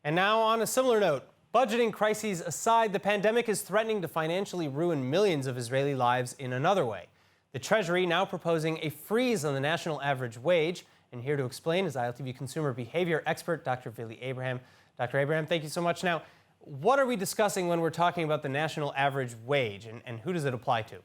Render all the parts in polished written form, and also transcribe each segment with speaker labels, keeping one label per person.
Speaker 1: And now, on a similar note, budgeting crises aside, the pandemic is threatening to financially ruin millions of Israeli lives in another way. The Treasury now proposing a freeze on the national average wage. And here to explain is ILTV consumer behavior expert, Dr. Vili Abraham. Dr. Abraham, thank you so much. Now, what are we discussing when we're talking about the national average wage, and who does it apply to?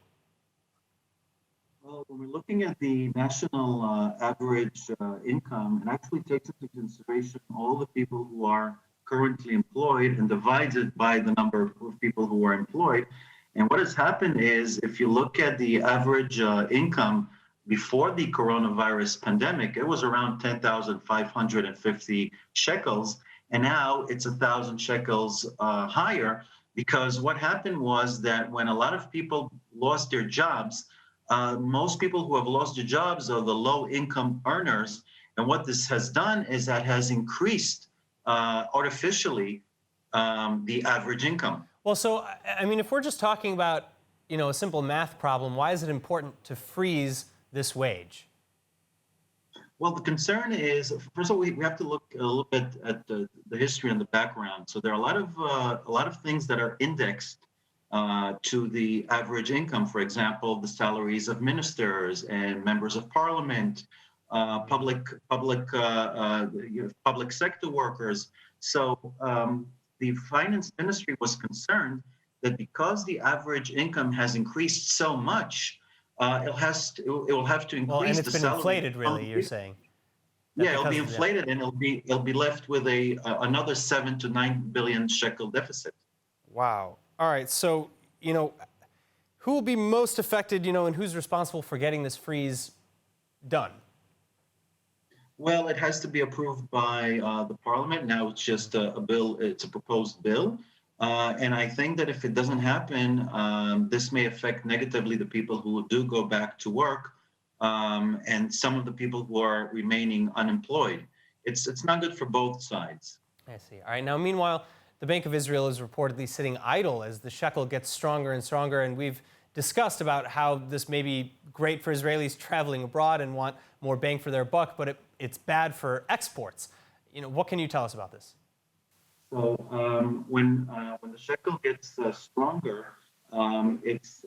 Speaker 2: Well, when we're looking at the national average income, it actually takes into consideration all the people who are currently employed and divides it by the number of people who are employed. And what has happened is, if you look at the average income before the coronavirus pandemic, it was around 10,550 shekels. And now it's 1,000 shekels higher, because what happened was that when a lot of people lost their jobs, most people who have lost their jobs are the low income earners. And what this has done is that has increased artificially the average income.
Speaker 1: Well, so, I mean, if we're just talking about, a simple math problem, why is it important to freeze this wage?
Speaker 2: Well, the concern is, first of all, we have to look a little bit at the history and the background. So there are a lot of things that are indexed to the average income. For example, the salaries of ministers and members of parliament, public sector workers. So the finance ministry was concerned that because the average income has increased so much, it will have to increase.
Speaker 1: Well, and
Speaker 2: the
Speaker 1: it's been
Speaker 2: salary
Speaker 1: inflated, really. You're saying?
Speaker 2: Yeah, it'll be inflated, and it'll be left with another 7 to 9 billion shekel deficit.
Speaker 1: Wow. All right. So, who will be most affected, and who's responsible for getting this freeze done?
Speaker 2: Well, it has to be approved by the parliament. Now it's just a bill. It's a proposed bill. And I think that if it doesn't happen, this may affect negatively the people who do go back to work, and some of the people who are remaining unemployed. It's not good for both sides.
Speaker 1: I see. All right. Now, meanwhile, the Bank of Israel is reportedly sitting idle as the shekel gets stronger and stronger. And we've discussed about how this may be great for Israelis traveling abroad and want more bang for their buck, but it's bad for exports. What can you tell us about this?
Speaker 2: So when the shekel gets stronger, it's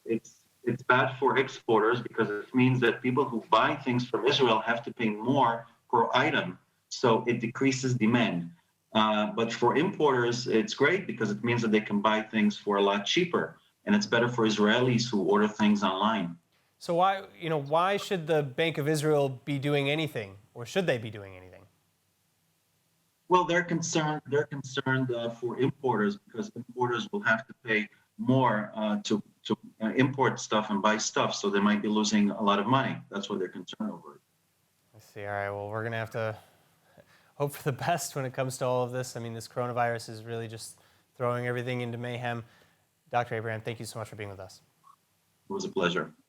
Speaker 2: bad for exporters, because it means that people who buy things from Israel have to pay more per item. So it decreases demand. But for importers, it's great, because it means that they can buy things for a lot cheaper, and it's better for Israelis who order things online.
Speaker 1: So why should the Bank of Israel be doing anything, or should they be doing anything?
Speaker 2: Well, they're concerned for importers, because importers will have to pay more to import stuff and buy stuff, so they might be losing a lot of money. That's what they're concerned over.
Speaker 1: I see. All right. Well, we're going to have to hope for the best when it comes to all of this. I mean, this coronavirus is really just throwing everything into mayhem. Dr. Abraham, thank you so much for being with us.
Speaker 2: It was a pleasure.